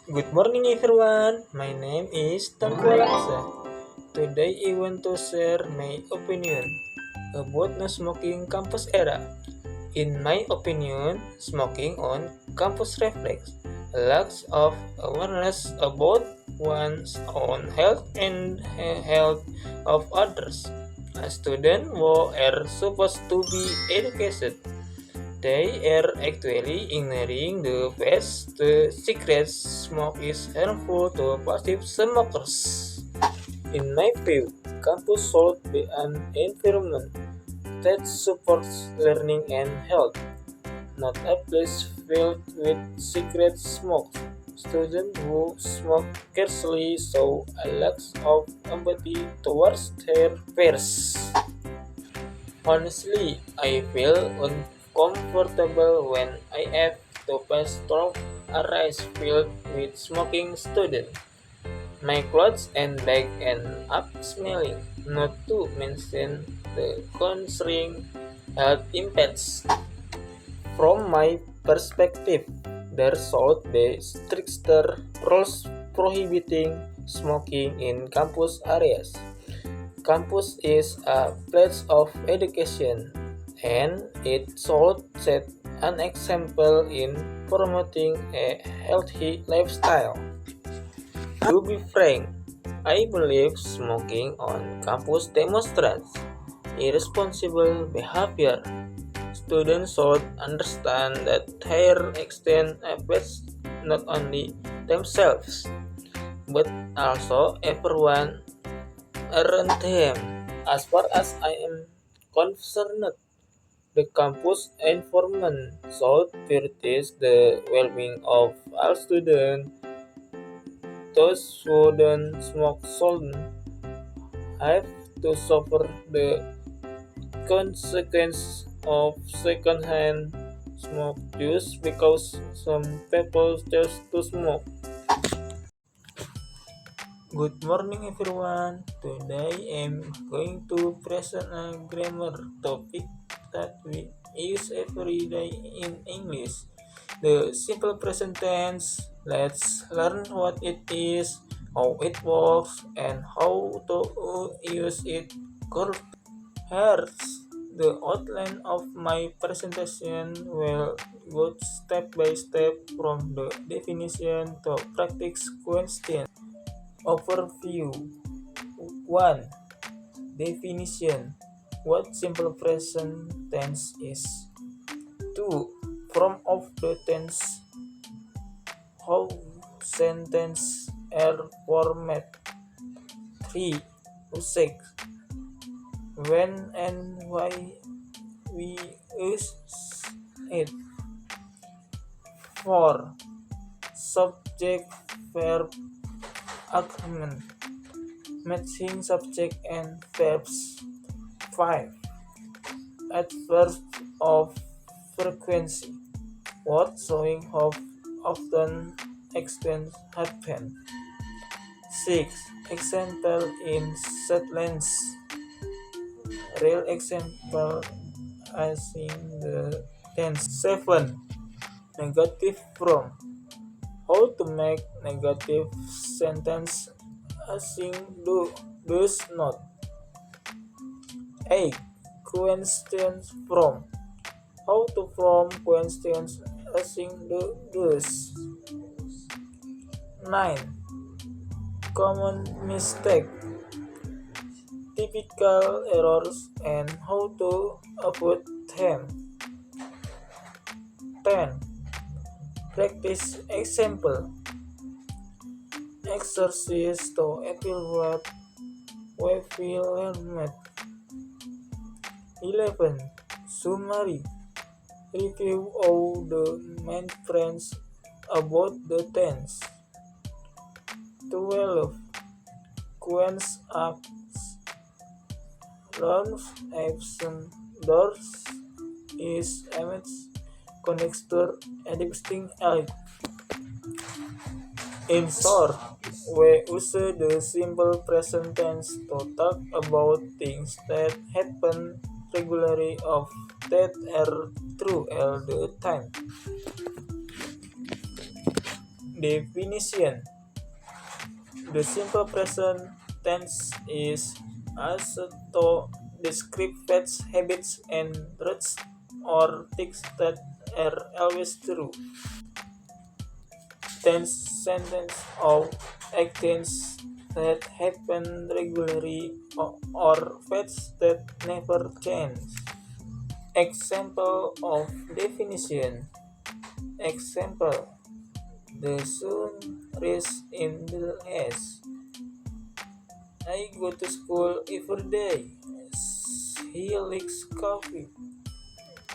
Good morning everyone, my name is Tengku Alaksa. Today I want to share my opinion about no smoking campus era. In my opinion, smoking on campus reflects a lack of awareness about one's own health and health of others. A student who are supposed to be educated, they are actually ignoring the fact the cigarette smoke is harmful to passive smokers. In my view, campus should be an environment that supports learning and health, not a place filled with cigarette smoke. Students who smoke carelessly show a lack of empathy towards their peers. Honestly, I feel uncomfortable when I have to pass through a rice filled with smoking students. My clothes and bag end up smelling, not to mention the concerning health impacts. From my perspective, there should be stricter rules prohibiting smoking in campus areas. Campus is a place of education, and it should set an example in promoting a healthy lifestyle. To be frank, I believe smoking on campus demonstrates irresponsible behavior. Students should understand that their extent affects not only themselves but also everyone around them. As far as I am concerned, the campus environment should prioritize the well-being of all students. Those who don't smoke shouldn't have to suffer the consequence of second-hand smoke use because some people choose to smoke. Good morning everyone. Today I'm going to present a grammar topic that we use every day in English. The simple present tense. Let's learn what it is, how it works, and how to use it correctly. Here's the outline of my presentation. Will go step by step from the definition to practice question. Overview 1. Definition. What simple present tense is. 2. Form of the tense. How sentence are format. 3. Usage. When and why we use it. 4. Subject verb agreement. Matching subject and verbs. 5. Adverbs of frequency. Words showing how often extents happen. 6. Example in sentence. Real example as in the tense. 7. Negative form. How to make negative sentence asing does not. 8. Questions from. How to form questions asing does. 9. Common mistake. Typical errors and how to avoid them. 10. Practice example. Exercise to evaluate we feel learned. 11. Summary. Review all the main points about the tense. 12. Quench acts. Learns absent doors is image connector existing elite. In short, we use the simple present tense to talk about things that happen regularly of that are true all the time. Definition: the simple present tense is used to describe facts, habits, and truths or things that are always true. Tense sentence of actions that happen regularly or facts that never change. Example of definition. Example: the sun rises in the east. I go to school every day. He likes coffee.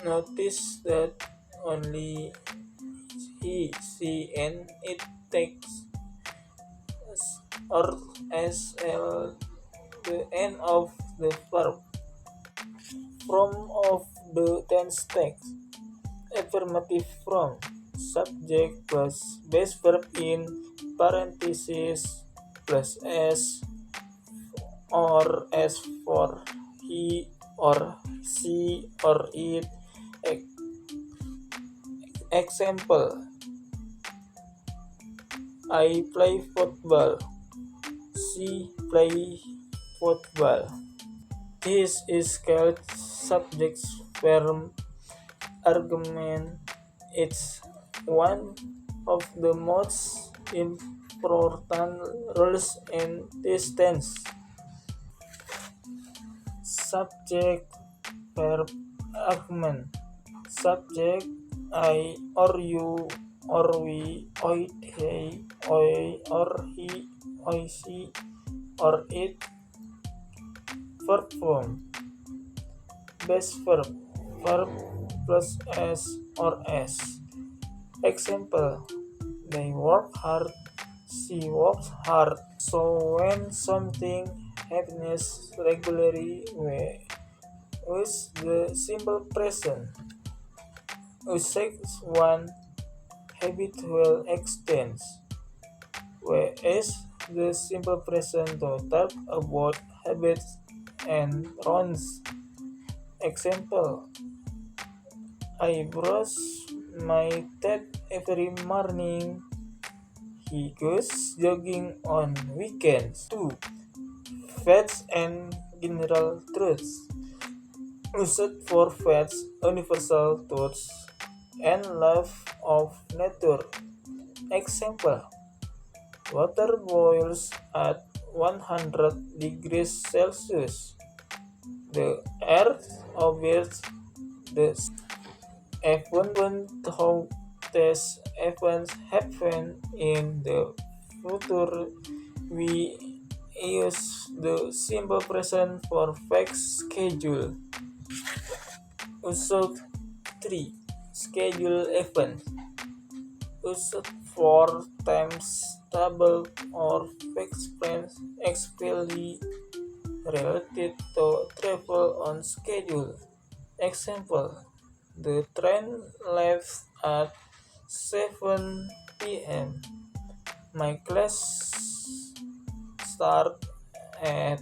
Notice that only he, she, and it takes or SL the end of the verb. From of the tense text. Affirmative from. Subject plus base verb in parentheses plus S or S for he or she or it. Example: I play football. She play football. This is called subject verb argument. It's one of the most important rules in this tense. Subject verb argument. Subject: I or you or we, or they, or he, or she, or it. Verb form. Base verb. Verb plus S or S. Example: they work hard. She works hard. So when something happens regularly, we use the simple present. Usage 1: habitual extends. We use the simple present to talk about habits and rounds. Example: I brush my teeth every morning. He goes jogging on weekends. 2. Facts and general truths. Used for facts, universal truths, and love of nature. Example: water boils at 100 degrees Celsius. The earth orbits the even though these events happen in the future, we use the simple present for fixed schedule. Usage 3: schedule events. Used for times table or fixed plans, especially related to travel on schedule. Example: the train leaves at 7 p.m. My class start at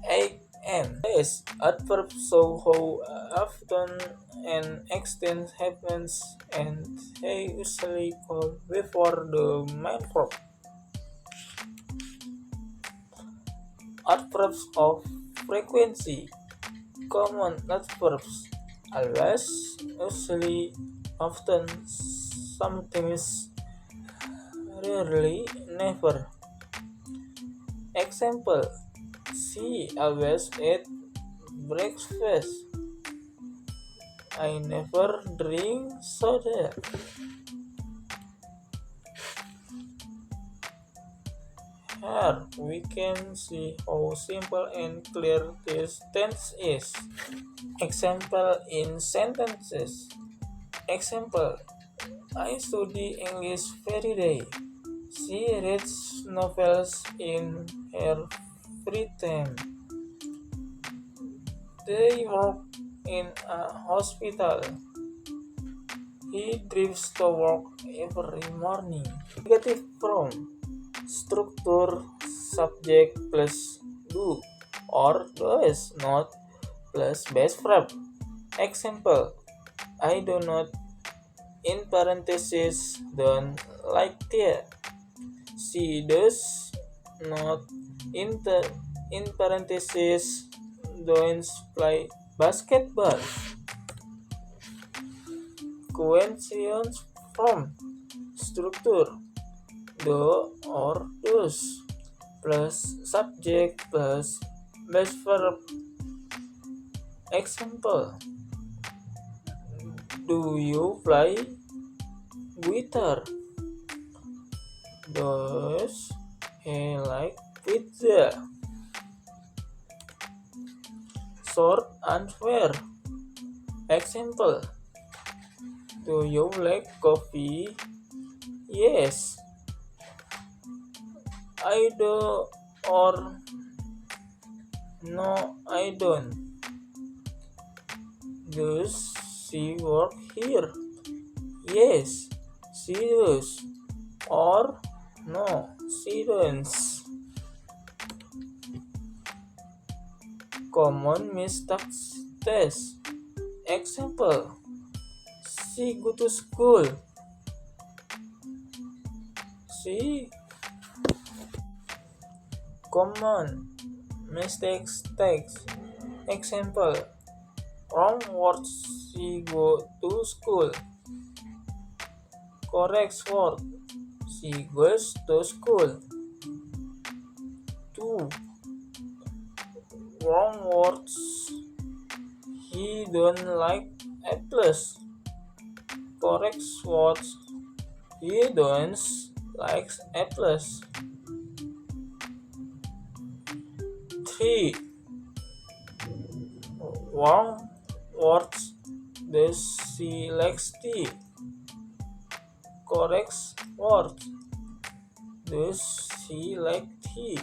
8 a.m. Yes, adverbs show how often an extent happens and they usually come before the main verb. Adverbs of frequency. Common adverbs: always, usually, often, sometimes, rarely, never. Example: she always eat breakfast. I never drink soda. Here we can see how simple and clear this tense is. Example in sentences. Example: I study English every day. She reads novels in her free time. They work in a hospital. He drives to work every morning. Negative form. Structure: subject plus do or does not plus base verb. Example: I do not in parentheses don't like that. She does not in in parentheses don't play basketball. Coincidence from structure do or does plus subject plus base verb. Example: do you play guitar? Does he like pizza? Short answer. Example: do you like coffee? Yes. I do or no, I don't. Does she work here? Yes, she does. Or no, she doesn't. Common mistakes test. Example: she go to school. She common mistakes text. Example: wrong words. She go to school. Correct word. She goes to school. 2. Wrong words. He don't like apples. Correct words. He don't like apples. 3. Wrong words. Does she likes tea? Correct words. Does she like tea?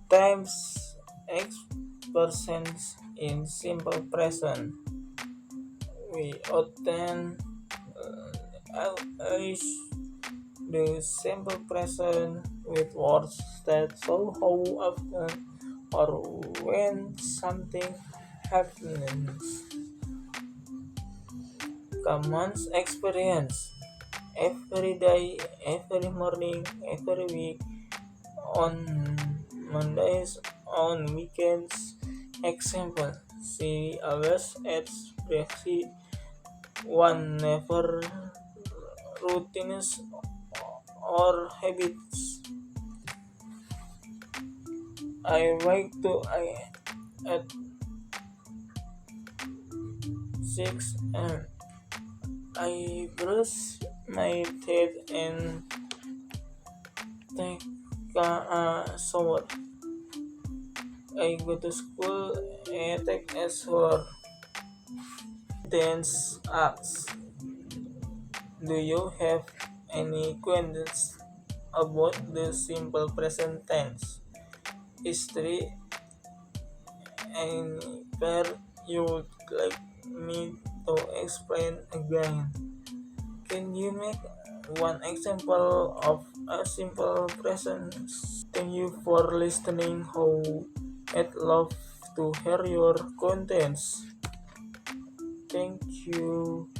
Times expressions in simple present. We often use the simple present with words that show how often or when something happens. Common experience: every day, every morning, every week, on Mondays, on weekends. Example: she always eats breakfast. One never routines or habits. I wake to I at 6 a.m. I brush my teeth and take a shower. I go to school and take a shower. Tense acts. Do you have any questions about the simple present tense? History and where you would like me to explain again? Can you make one example of a simple present? Thank you for listening. How I'd love to hear your contents. Thank you.